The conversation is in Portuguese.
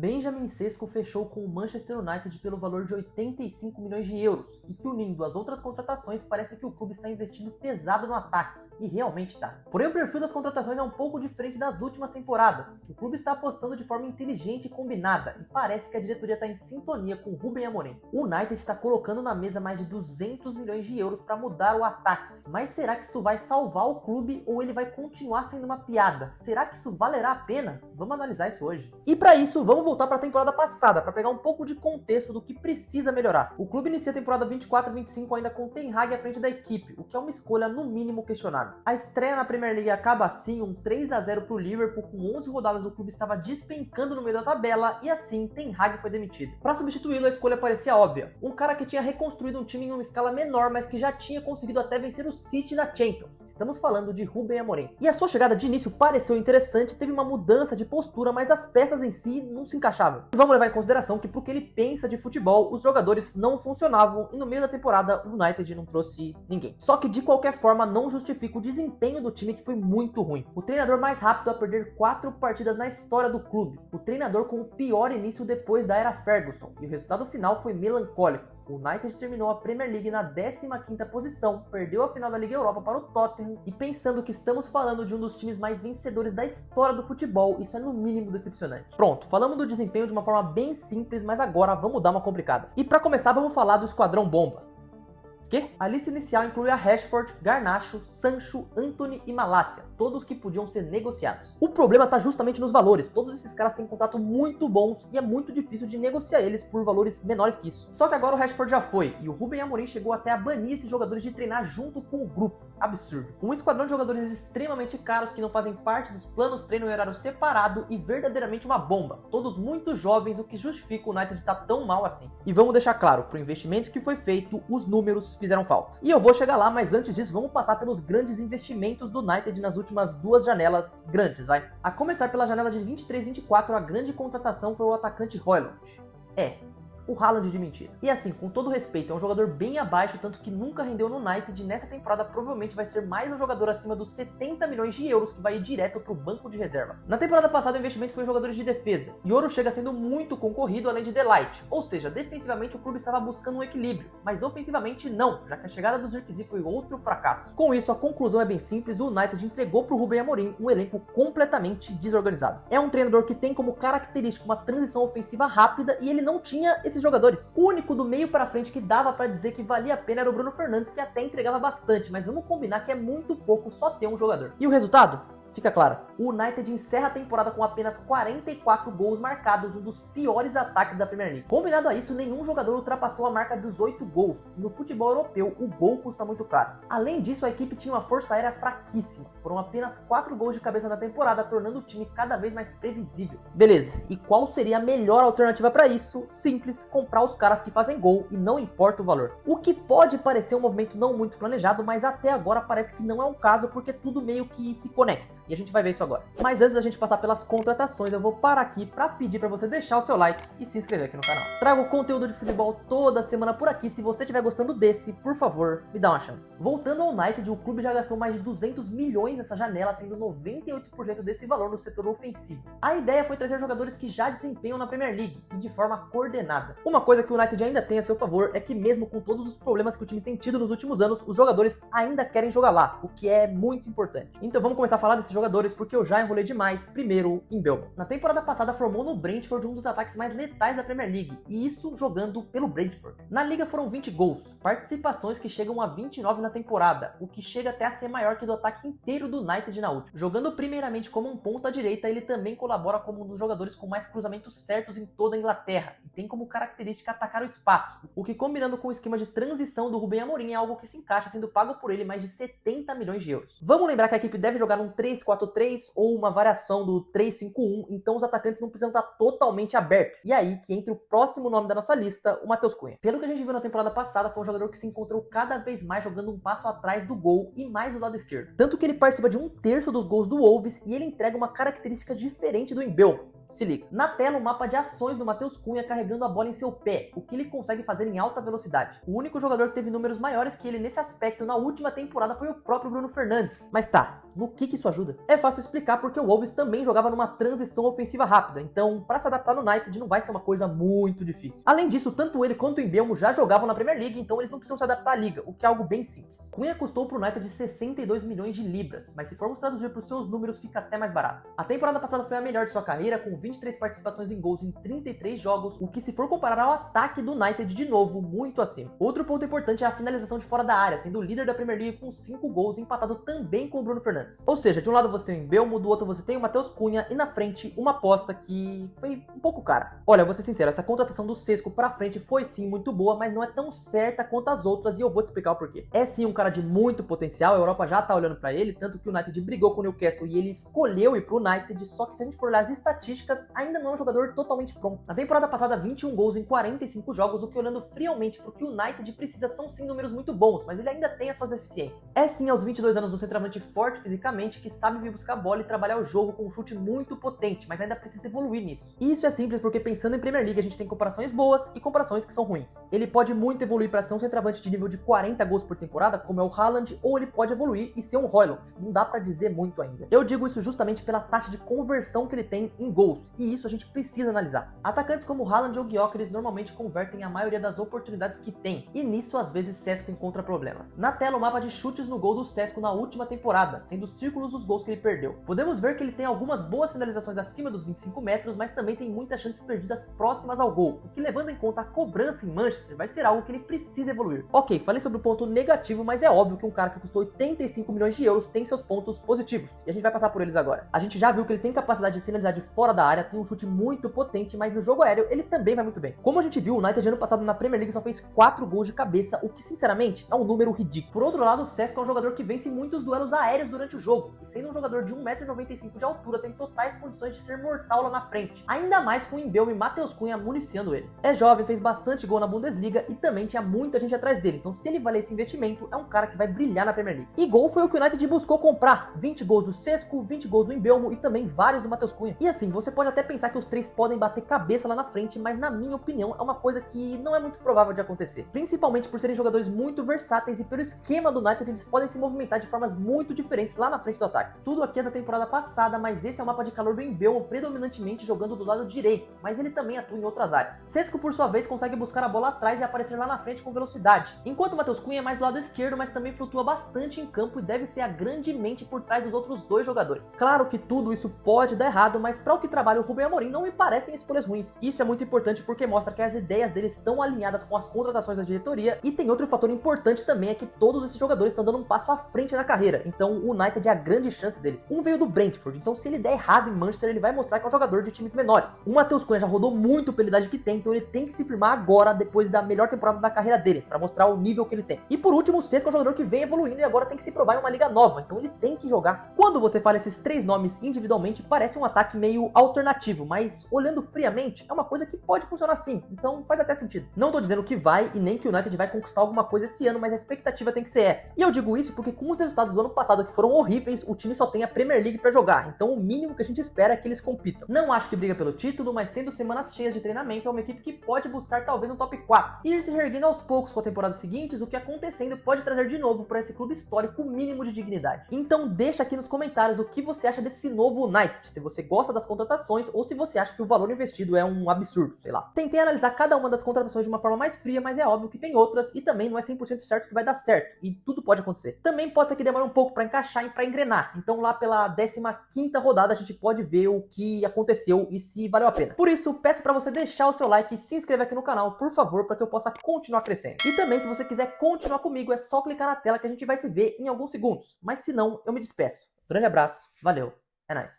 Benjamin Sesko fechou com o Manchester United pelo valor de 85 milhões de euros, e que unindo as outras contratações parece que o clube está investindo pesado no ataque, e realmente está. Porém o perfil das contratações é um pouco diferente das últimas temporadas. O clube está apostando de forma inteligente e combinada, e parece que a diretoria está em sintonia com Ruben Amorim. O United está colocando na mesa mais de 200 milhões de euros para mudar o ataque, mas será que isso vai salvar o clube ou ele vai continuar sendo uma piada? Será que isso valerá a pena? Vamos analisar isso hoje. E para isso, vamos voltar para a temporada passada, para pegar um pouco de contexto do que precisa melhorar. O clube inicia a temporada 24-25 ainda com Ten Hag à frente da equipe, o que é uma escolha no mínimo questionável. A estreia na Premier League acaba assim, um 3-0 para o Liverpool, com 11 rodadas o clube estava despencando no meio da tabela e assim Ten Hag foi demitido. Para substituí-lo, a escolha parecia óbvia. Um cara que tinha reconstruído um time em uma escala menor, mas que já tinha conseguido até vencer o City na Champions. Estamos falando de Ruben Amorim. E a sua chegada de início pareceu interessante, teve uma mudança de postura, mas as peças em si não se encaixavam. E vamos levar em consideração que pro que ele pensa de futebol, os jogadores não funcionavam e no meio da temporada o United não trouxe ninguém. Só que de qualquer forma não justifica o desempenho do time, que foi muito ruim. O treinador mais rápido a perder 4 partidas na história do clube. O treinador com o pior início depois da era Ferguson. E o resultado final foi melancólico. O United terminou a Premier League na 15ª posição, perdeu a final da Liga Europa para o Tottenham, e pensando que estamos falando de um dos times mais vencedores da história do futebol, isso é no mínimo decepcionante. Pronto, falamos do desempenho de uma forma bem simples, mas agora vamos dar uma complicada. E para começar vamos falar do Esquadrão Bomba. A lista inicial inclui a Rashford, Garnacho, Sancho, Antony e Malacia, todos que podiam ser negociados. O problema está justamente nos valores. Todos esses caras têm contrato muito bons e é muito difícil de negociar eles por valores menores que isso. Só que agora o Rashford já foi, e o Ruben Amorim chegou até a banir esses jogadores de treinar junto com o grupo. Absurdo. Um esquadrão de jogadores extremamente caros que não fazem parte dos planos treino em horário separado e verdadeiramente uma bomba. Todos muito jovens, o que justifica o United estar tão mal assim. E vamos deixar claro, pro investimento que foi feito, os números fizeram falta. E eu vou chegar lá, mas antes disso vamos passar pelos grandes investimentos do United nas últimas 2 janelas grandes, vai. A começar pela janela de 23-24, a grande contratação foi o atacante Højlund. O Haaland de mentira. E assim, com todo respeito, é um jogador bem abaixo, tanto que nunca rendeu no United, e nessa temporada provavelmente vai ser mais um jogador acima dos 70 milhões de euros que vai ir direto pro banco de reserva. Na temporada passada o investimento foi em jogadores de defesa, e Ouro chega sendo muito concorrido além de Delight, ou seja, defensivamente o clube estava buscando um equilíbrio, mas ofensivamente não, já que a chegada do Zirkzee foi outro fracasso. Com isso, a conclusão é bem simples, o United entregou pro Ruben Amorim um elenco completamente desorganizado. É um treinador que tem como característica uma transição ofensiva rápida, e ele não tinha esses jogadores. O único do meio para frente que dava para dizer que valia a pena era o Bruno Fernandes, que até entregava bastante, mas vamos combinar que é muito pouco só ter um jogador. E o resultado? Fica claro, o United encerra a temporada com apenas 44 gols marcados, um dos piores ataques da Premier League. Combinado a isso, nenhum jogador ultrapassou a marca dos 8 gols. No futebol europeu, o gol custa muito caro. Além disso, a equipe tinha uma força aérea fraquíssima. Foram apenas 4 gols de cabeça na temporada, tornando o time cada vez mais previsível. Beleza, e qual seria a melhor alternativa para isso? Simples, comprar os caras que fazem gol e não importa o valor. O que pode parecer um movimento não muito planejado, mas até agora parece que não é o caso, porque tudo meio que se conecta. E a gente vai ver isso agora. Mas antes da gente passar pelas contratações, eu vou parar aqui para pedir para você deixar o seu like e se inscrever aqui no canal. Trago conteúdo de futebol toda semana por aqui. Se você estiver gostando desse, por favor, me dá uma chance. Voltando ao United, o clube já gastou mais de 200 milhões nessa janela, sendo 98% desse valor no setor ofensivo. A ideia foi trazer jogadores que já desempenham na Premier League e de forma coordenada. Uma coisa que o United ainda tem a seu favor é que, mesmo com todos os problemas que o time tem tido nos últimos anos, os jogadores ainda querem jogar lá, o que é muito importante. Então vamos começar a falar desses jogadores, porque eu já enrolei demais. Primeiro, Mbeumo. Na temporada passada formou no Brentford um dos ataques mais letais da Premier League, e isso jogando pelo Brentford. Na liga foram 20 gols, participações que chegam a 29 na temporada, o que chega até a ser maior que do ataque inteiro do United na última. Jogando primeiramente como um ponta direita, ele também colabora como um dos jogadores com mais cruzamentos certos em toda a Inglaterra, e tem como característica atacar o espaço, o que, combinando com o esquema de transição do Ruben Amorim, é algo que se encaixa, sendo pago por ele mais de 70 milhões de euros. Vamos lembrar que a equipe deve jogar num 3-4-3 ou uma variação do 3-5-1, então os atacantes não precisam estar totalmente abertos. E aí que entra o próximo nome da nossa lista, o Matheus Cunha. Pelo que a gente viu na temporada passada, foi um jogador que se encontrou cada vez mais jogando um passo atrás do gol e mais do lado esquerdo. Tanto que ele participa de 1/3 dos gols do Wolves e ele entrega uma característica diferente do Mbeumo. Se liga. Na tela, o mapa de ações do Matheus Cunha carregando a bola em seu pé, o que ele consegue fazer em alta velocidade. O único jogador que teve números maiores que ele nesse aspecto na última temporada foi o próprio Bruno Fernandes. Mas tá, no que isso ajuda? É fácil explicar porque o Wolves também jogava numa transição ofensiva rápida, então para se adaptar no United não vai ser uma coisa muito difícil. Além disso, tanto ele quanto o Mbeumo já jogavam na Premier League, então eles não precisam se adaptar à liga, o que é algo bem simples. Cunha custou pro United 62 milhões de libras, mas se formos traduzir para os seus números fica até mais barato. A temporada passada foi a melhor de sua carreira, com 23 participações em gols em 33 jogos, o que se for comparar ao ataque do United de novo, muito acima. Outro ponto importante é a finalização de fora da área, sendo o líder da Premier League com 5 gols, empatado também com o Bruno Fernandes. Ou seja, de um lado você tem o Mbeumo, do outro você tem o Matheus Cunha e na frente uma aposta que foi um pouco cara. Olha, vou ser sincero, essa contratação do Sesco pra frente foi sim muito boa, mas não é tão certa quanto as outras e eu vou te explicar o porquê. É sim um cara de muito potencial, a Europa já tá olhando pra ele, tanto que o United brigou com o Newcastle e ele escolheu ir pro United, só que se a gente for olhar as estatísticas, ainda não é um jogador totalmente pronto. Na temporada passada, 21 gols em 45 jogos, o que olhando friamente pro que o United precisa são sim números muito bons, mas ele ainda tem as suas deficiências. É sim aos 22 anos um centroavante forte fisicamente, que sabe vir buscar a bola e trabalhar o jogo com um chute muito potente, mas ainda precisa evoluir nisso. E isso é simples porque pensando em Premier League a gente tem comparações boas e comparações que são ruins. Ele pode muito evoluir para ser um centroavante de nível de 40 gols por temporada, como é o Haaland, ou ele pode evoluir e ser um Højlund. Não dá pra dizer muito ainda. Eu digo isso justamente pela taxa de conversão que ele tem em gols, e isso a gente precisa analisar. Atacantes como Haaland ou Gyökeres normalmente convertem a maioria das oportunidades que tem, e nisso às vezes Sesco encontra problemas. Na tela o mapa de chutes no gol do Sesco na última temporada, sendo círculos os gols que ele perdeu. Podemos ver que ele tem algumas boas finalizações acima dos 25 metros, mas também tem muitas chances perdidas próximas ao gol, o que levando em conta a cobrança em Manchester vai ser algo que ele precisa evoluir. Ok, falei sobre o ponto negativo, mas é óbvio que um cara que custou 85 milhões de euros tem seus pontos positivos, e a gente vai passar por eles agora. A gente já viu que ele tem capacidade de finalizar de fora da área, tem um chute muito potente, mas no jogo aéreo ele também vai muito bem. Como a gente viu, o United ano passado na Premier League só fez 4 gols de cabeça, o que sinceramente é um número ridículo. Por outro lado, o Sesco é um jogador que vence muitos duelos aéreos durante o jogo, e sendo um jogador de 1,95 m de altura, tem totais condições de ser mortal lá na frente, ainda mais com o Mbeumo e Matheus Cunha municiando ele. É jovem, fez bastante gol na Bundesliga e também tinha muita gente atrás dele, então se ele valer esse investimento, é um cara que vai brilhar na Premier League. E gol foi o que o United buscou comprar, 20 gols do Sesco, 20 gols do Mbeumo e também vários do Matheus Cunha. E assim, você pode até pensar que os três podem bater cabeça lá na frente, mas na minha opinião é uma coisa que não é muito provável de acontecer, principalmente por serem jogadores muito versáteis e pelo esquema do United eles podem se movimentar de formas muito diferentes lá na frente do ataque. Tudo aqui é da temporada passada, mas esse é o mapa de calor do Mbeumo predominantemente jogando do lado direito, mas ele também atua em outras áreas. Sesco por sua vez consegue buscar a bola atrás e aparecer lá na frente com velocidade, enquanto o Matheus Cunha é mais do lado esquerdo, mas também flutua bastante em campo e deve ser a grande mente por trás dos outros dois jogadores. Claro que tudo isso pode dar errado, mas para o que trabalha o Rubem Amorim não me parecem escolhas ruins. Isso é muito importante porque mostra que as ideias deles estão alinhadas com as contratações da diretoria, e tem outro fator importante também, é que todos esses jogadores estão dando um passo à frente na carreira, então o United é a grande chance deles. Um veio do Brentford, então se ele der errado em Manchester, ele vai mostrar que é um jogador de times menores. O Matheus Cunha já rodou muito pela idade que tem, então ele tem que se firmar agora, depois da melhor temporada da carreira dele, para mostrar o nível que ele tem. E por último, o Sesco é um jogador que vem evoluindo e agora tem que se provar em uma liga nova, então ele tem que jogar. Quando você fala esses três nomes individualmente, parece um ataque meio alternativo, mas olhando friamente, é uma coisa que pode funcionar sim, então faz até sentido. Não tô dizendo que vai e nem que o United vai conquistar alguma coisa esse ano, mas a expectativa tem que ser essa. E eu digo isso porque com os resultados do ano passado que foram horríveis, o time só tem a Premier League pra jogar, então o mínimo que a gente espera é que eles compitam. Não acho que briga pelo título, mas tendo semanas cheias de treinamento, é uma equipe que pode buscar talvez um top 4 e ir se reerguendo aos poucos com a temporada seguinte, o que acontecendo pode trazer de novo para esse clube histórico o mínimo de dignidade. Então deixa aqui nos comentários o que você acha desse novo United, se você gosta das contratações ou se você acha que o valor investido é um absurdo, sei lá. Tentei analisar cada uma das contratações de uma forma mais fria, mas é óbvio que tem outras e também não é 100% certo que vai dar certo, e tudo pode acontecer. Também pode ser que demore um pouco para encaixar e para engrenar, então lá pela 15ª rodada a gente pode ver o que aconteceu e se valeu a pena. Por isso, peço para você deixar o seu like e se inscrever aqui no canal, por favor, para que eu possa continuar crescendo. E também, se você quiser continuar comigo, é só clicar na tela que a gente vai se ver em alguns segundos. Mas se não, eu me despeço. Grande abraço, valeu, é nóis.